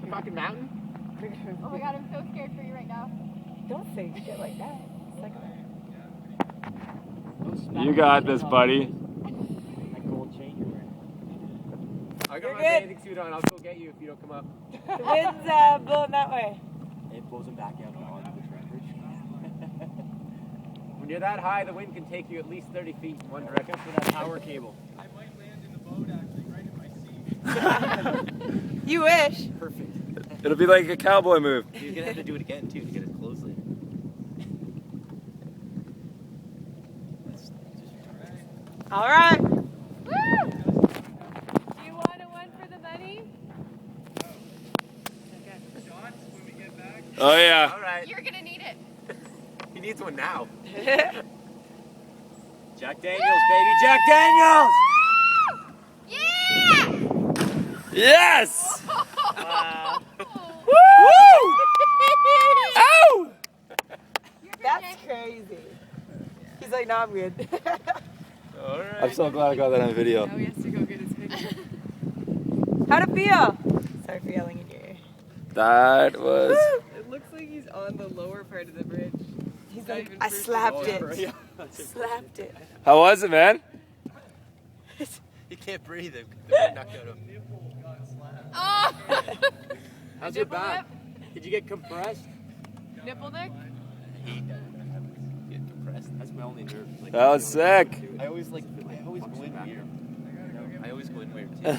the fucking mountain? Oh my god, I'm so scared for you right now. Don't say shit like that. It's like You got this, buddy. That gold chain you're wearing. I got You're my good. bathing suit on. I'll go get you if you don't come up. the wind's blowing that way. It blows them back out onto the tractors. When you're that high, the wind can take you at least 30 feet in one direction. For that power cable. I might land in the boat actually, right in my seat. You wish. Perfect. It'll be like a cowboy move. You're gonna have to do it again too to get it closely. All right. Woo! Do you want to win for the money? Shots when we get back. Oh yeah. All right. You're gonna need it. He needs one now. Jack Daniels, baby, Jack Daniels! Yeah! Yes. Wow. Woo! Ow! That's crazy. He's like, no, I'm good. All right. I'm so glad I got that on video. Now he has to go get his picture. How'd it feel? Sorry for yelling in your ear. That was. It looks like he's on the lower part of the bridge. He's not like, even I first slapped Oh, it. yeah. Slapped it. How was it, man? He can't breathe. The wind knocked out of him. Nipple got slapped. Oh! How's your Nipple back? Did you get compressed? Nipple neck? I hate that. I get depressed. That's my only nerve. Like, That was sick. I always go in weird. I always go in weird too.